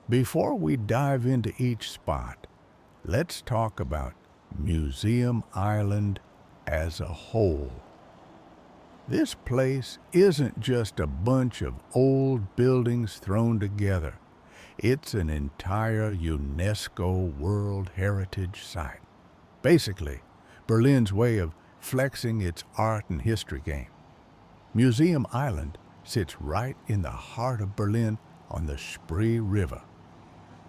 Before we dive into each spot, let's talk about Museum Island as a whole. This place isn't just a bunch of old buildings thrown together. It's an entire UNESCO World Heritage Site. Basically, Berlin's way of flexing its art and history game. Museum Island sits right in the heart of Berlin on the Spree River.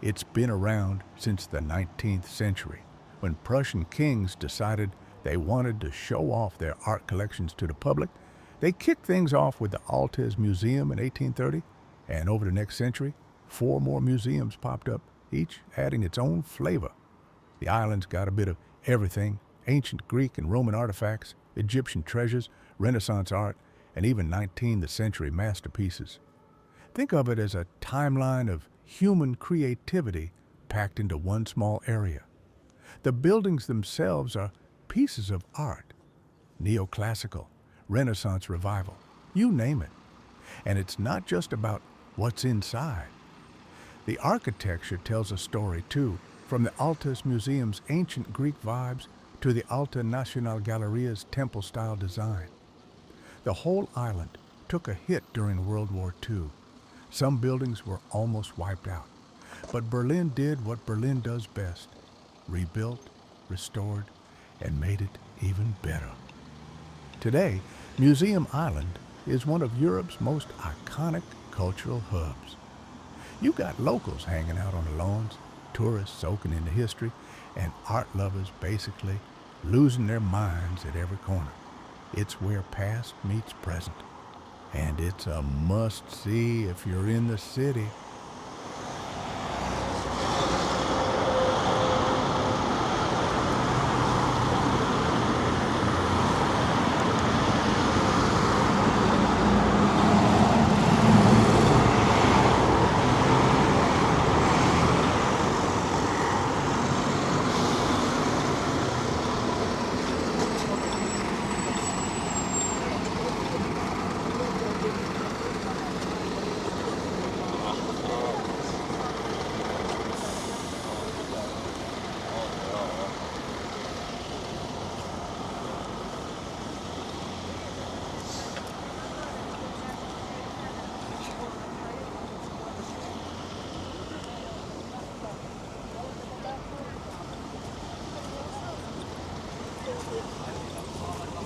It's been around since the 19th century, when Prussian kings decided they wanted to show off their art collections to the public. They kicked things off with the Altes Museum in 1830, and over the next century, 4 more museums popped up, each adding its own flavor. The island's got a bit of everything: ancient Greek and Roman artifacts, Egyptian treasures, Renaissance art, and even 19th century masterpieces. Think of it as a timeline of human creativity packed into one small area. The buildings themselves are pieces of art: neoclassical, Renaissance revival, you name it. And it's not just about what's inside. The architecture tells a story too, from the Altes Museum's ancient Greek vibes to the Alte Nationalgaleria's temple-style design. The whole island took a hit during World War II. Some buildings were almost wiped out. But Berlin did what Berlin does best: rebuilt, restored, and made it even better. Today, Museum Island is one of Europe's most iconic cultural hubs. You got locals hanging out on the lawns, tourists soaking in the history, and art lovers basically losing their minds at every corner. It's where past meets present, and it's a must-see if you're in the city.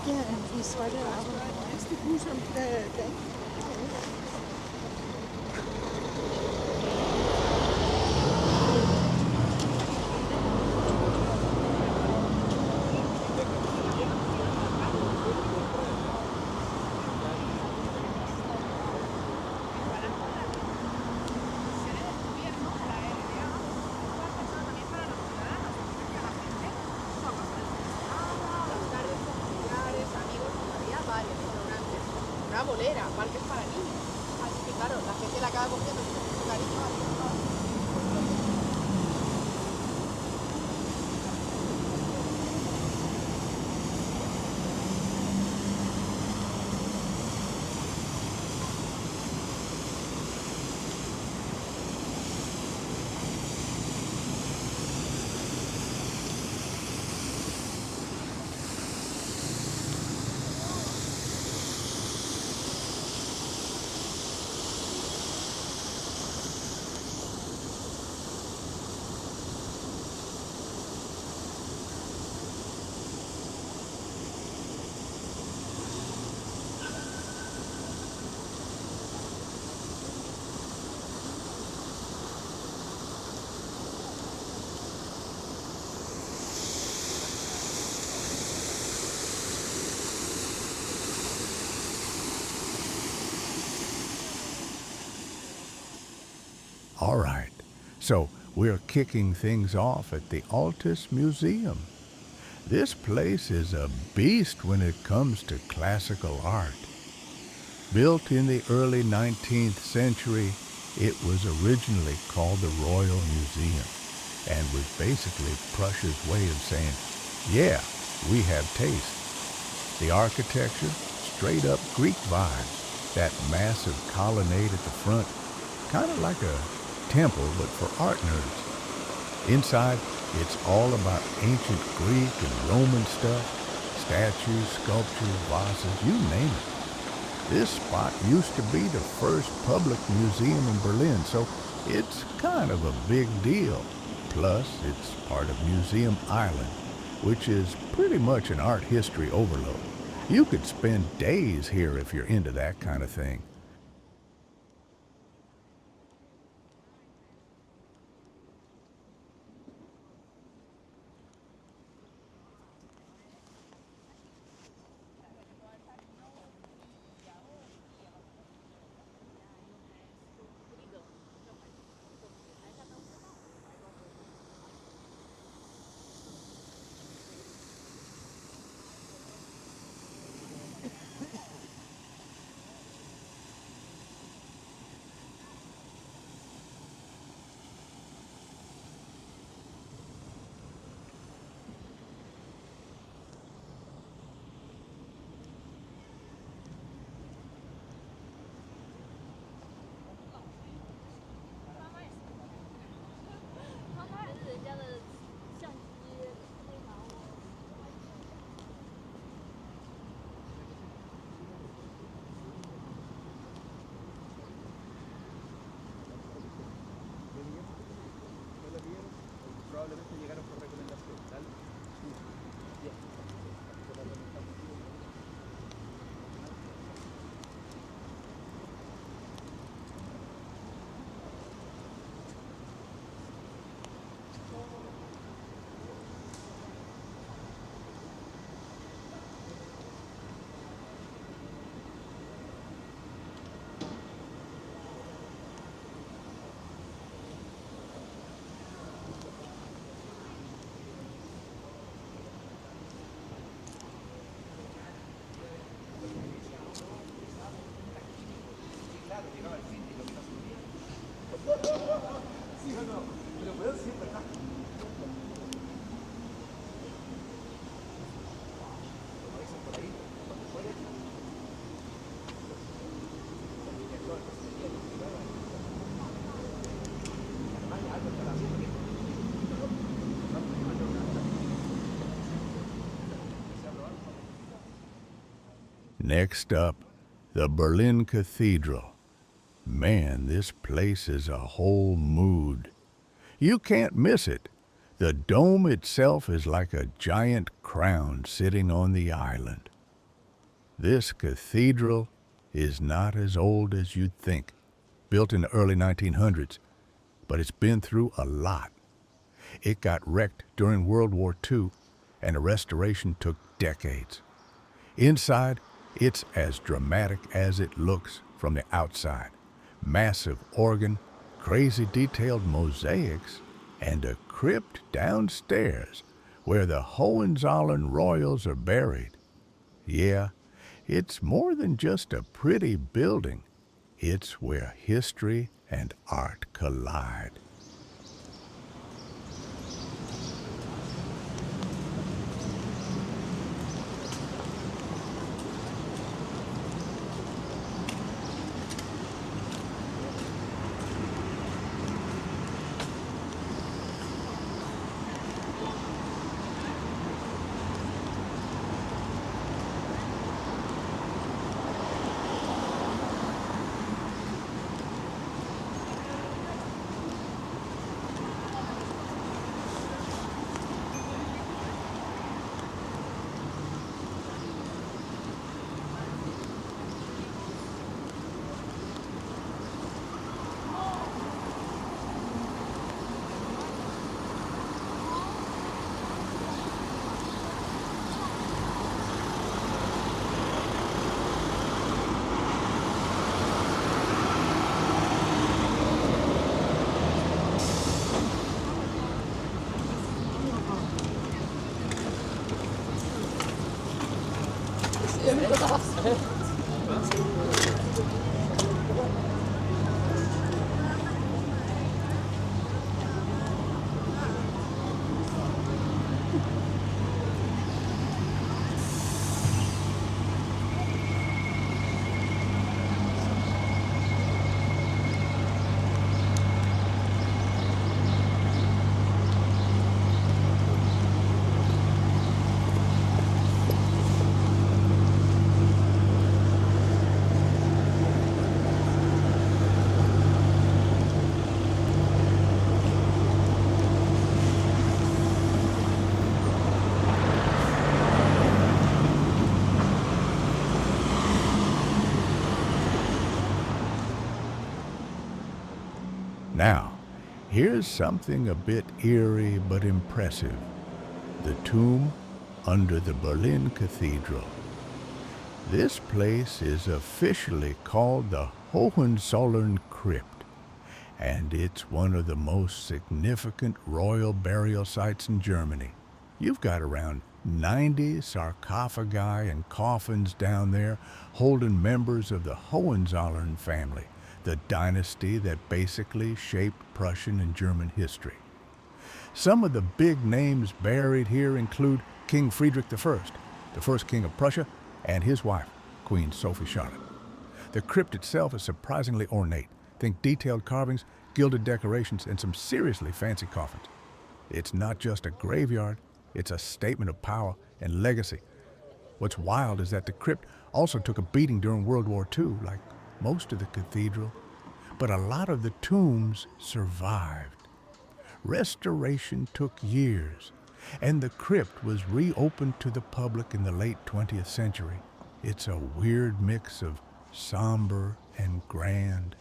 Yeah, and he started out with una bolera, parques para niños. Así que claro, la gente la acaba cogiendo con mucho cariño. All right, so we're kicking things off at the Altes Museum. This place is a beast when it comes to classical art. Built in the early 19th century, it was originally called the Royal Museum and was basically Prussia's way of saying, yeah, we have taste. The architecture, straight up Greek vibes, that massive colonnade at the front, kind of like a temple, but for art nerds. Inside, it's all about ancient Greek and Roman stuff, statues, sculptures, vases, you name it. This spot used to be the first public museum in Berlin, so it's kind of a big deal. Plus, it's part of Museum Island, which is pretty much an art history overload. You could spend days here if you're into that kind of thing. Next up, the Berlin Cathedral. Man, this place is a whole mood. You can't miss it. The dome itself is like a giant crown sitting on the island. This cathedral is not as old as you'd think, built in the early 1900s, but it's been through a lot. It got wrecked during World War II, and the restoration took decades. Inside, it's as dramatic as it looks from the outside. Massive organ, crazy detailed mosaics, and a crypt downstairs where the Hohenzollern royals are buried. Yeah, it's more than just a pretty building. It's where history and art collide. Here's something a bit eerie but impressive. The tomb under the Berlin Cathedral. This place is officially called the Hohenzollern Crypt, and it's one of the most significant royal burial sites in Germany. You've got around 90 sarcophagi and coffins down there holding members of the Hohenzollern family, the dynasty that basically shaped Prussian and German history. Some of the big names buried here include King Friedrich I, the first king of Prussia, and his wife, Queen Sophie Charlotte. The crypt itself is surprisingly ornate. Think detailed carvings, gilded decorations, and some seriously fancy coffins. It's not just a graveyard, it's a statement of power and legacy. What's wild is that the crypt also took a beating during World War II, like most of the cathedral, but a lot of the tombs survived. Restoration took years, and the crypt was reopened to the public in the late 20th century. It's a weird mix of somber and grand,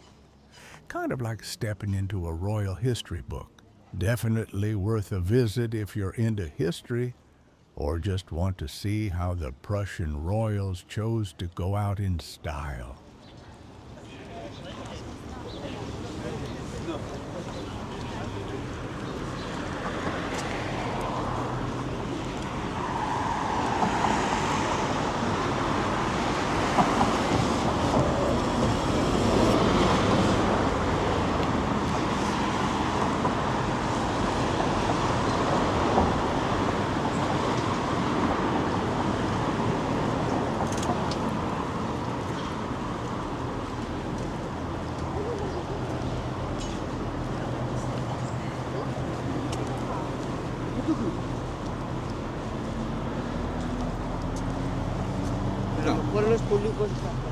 kind of like stepping into a royal history book. Definitely worth a visit if you're into history or just want to see how the Prussian royals chose to go out in style. Los públicos están.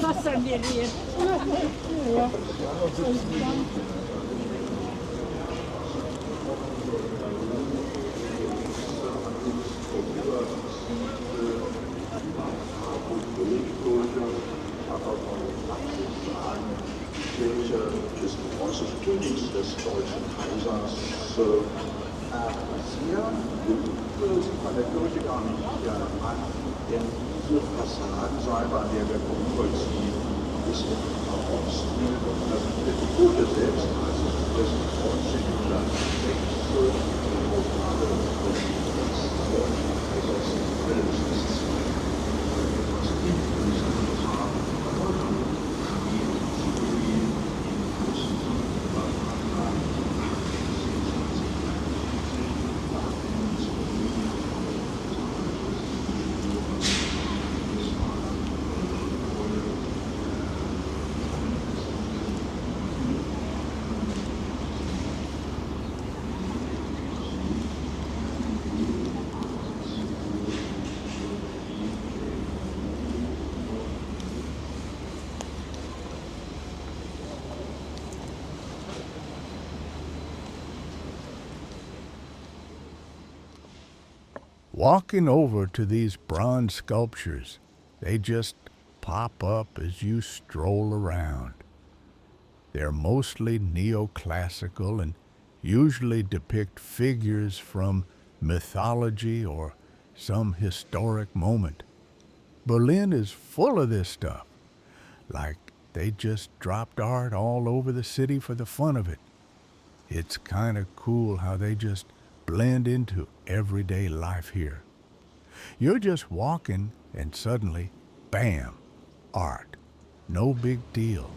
Passen wir hier. Ja. des preußischen Königs, des deutschen Kaisers, sehr sieht man der Kirche gar nicht an, denn diese Fassadenseite, an der wir vollziehen, ist im Barockstil. Also die Kirche selbst, also das 19. Jahrhundert, Walking over to these bronze sculptures, they just pop up as you stroll around. They're mostly neoclassical and usually depict figures from mythology or some historic moment. Berlin is full of this stuff, like they just dropped art all over the city for the fun of it. It's kind of cool how they just blend into everyday life here. You're just walking and suddenly, bam, art. No big deal.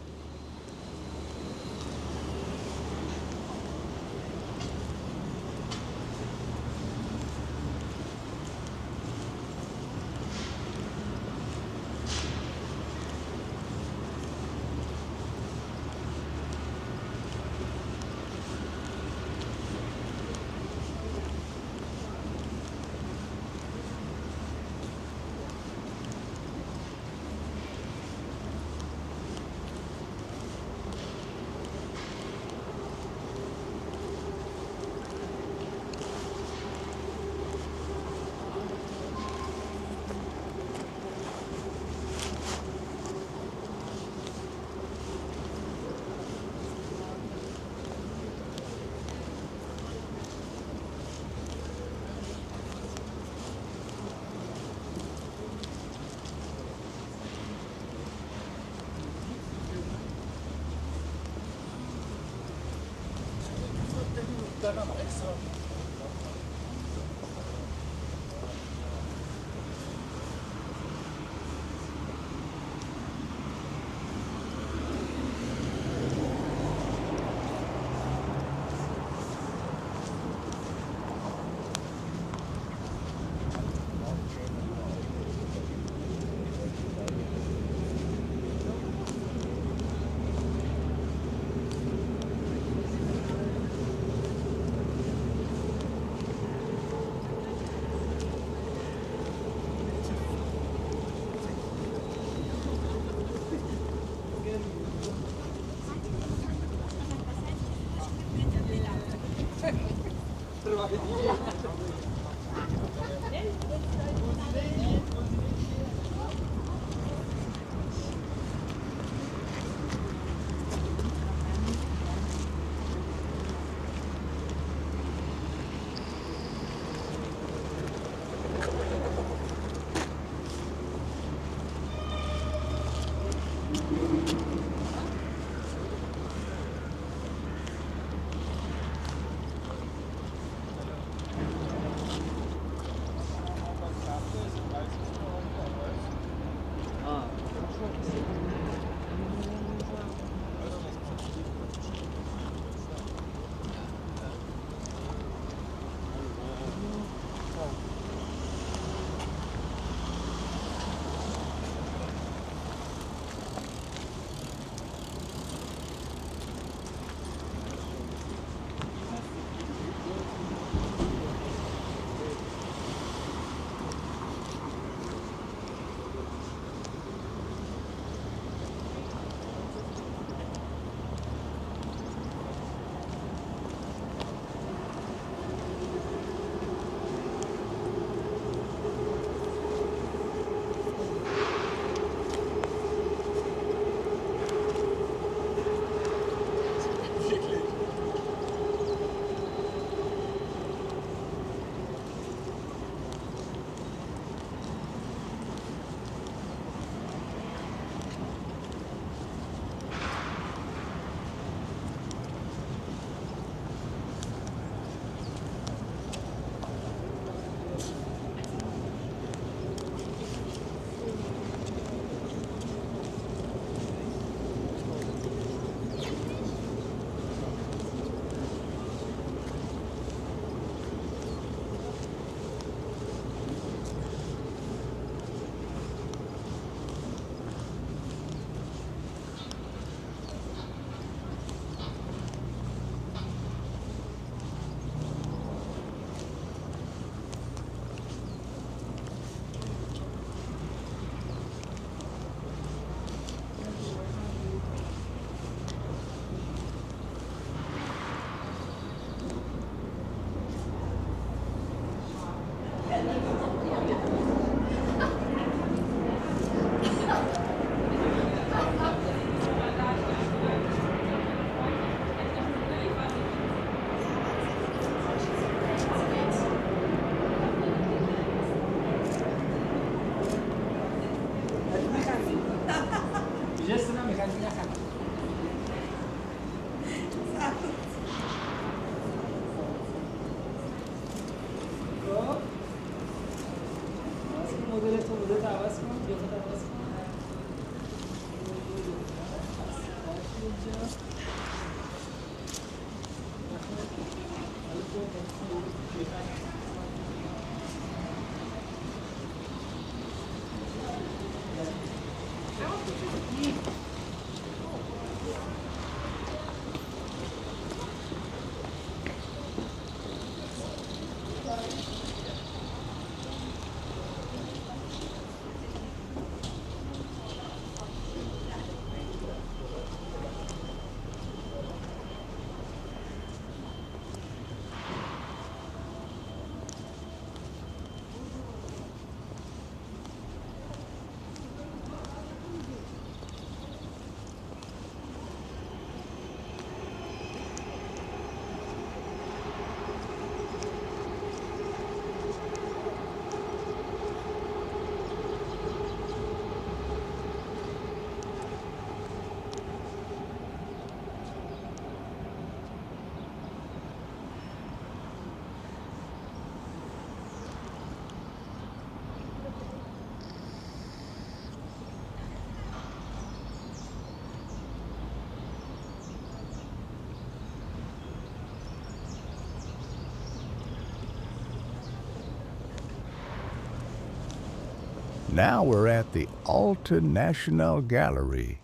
Now we're at the Alte Nationalgalerie.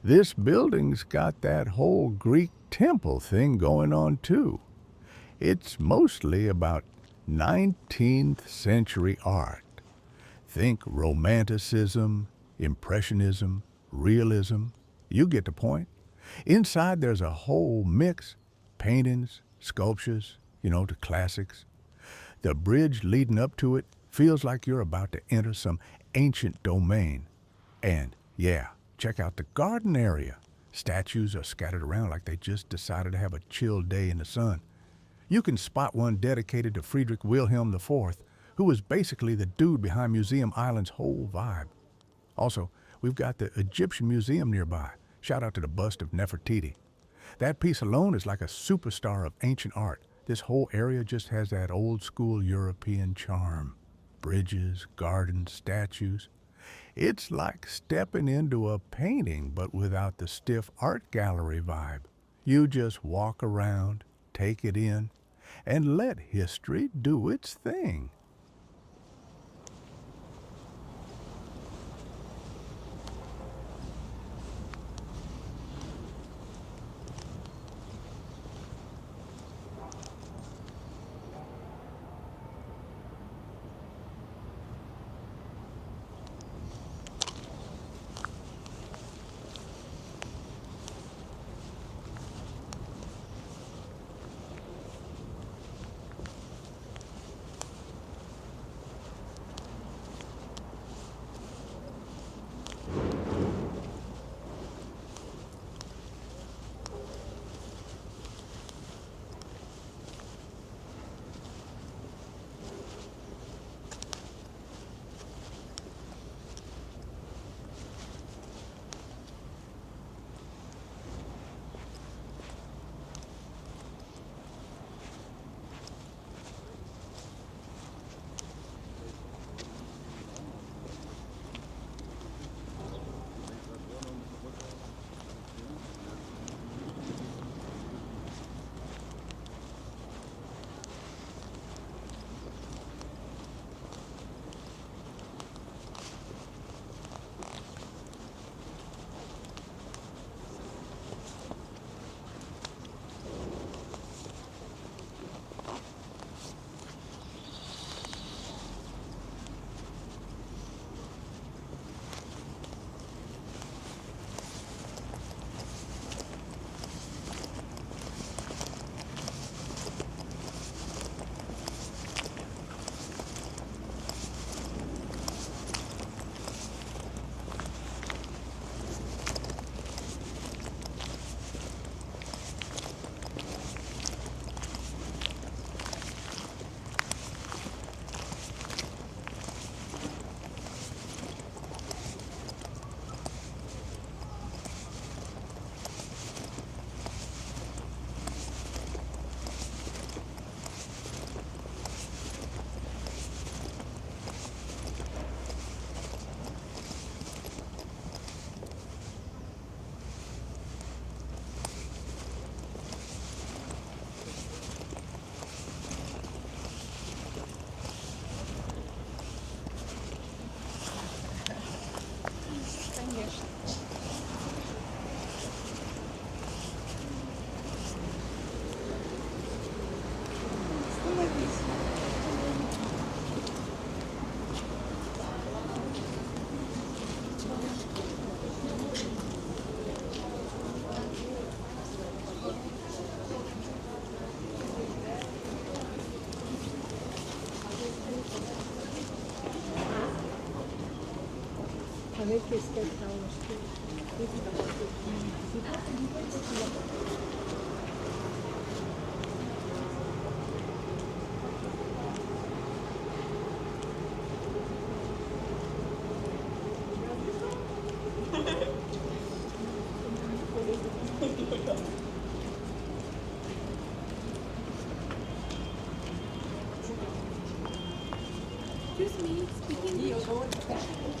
This building's got that whole Greek temple thing going on too. It's mostly about 19th century art. Think Romanticism, Impressionism, Realism. You get the point. Inside there's a whole mix. Paintings, sculptures, the classics. The bridge leading up to it feels like you're about to enter some ancient domain. And yeah, check out the garden area. Statues are scattered around like they just decided to have a chill day in the sun. You can spot one dedicated to Friedrich Wilhelm IV, who was basically the dude behind Museum Island's whole vibe. Also, we've got the Egyptian Museum nearby. Shout out to the bust of Nefertiti. That piece alone is like a superstar of ancient art. This whole area just has that old school European charm. Bridges, gardens, statues. It's like stepping into a painting, but without the stiff art gallery vibe. You just walk around, take it in, and let history do its thing. A ver qué está uno. Excuse me, speaking English.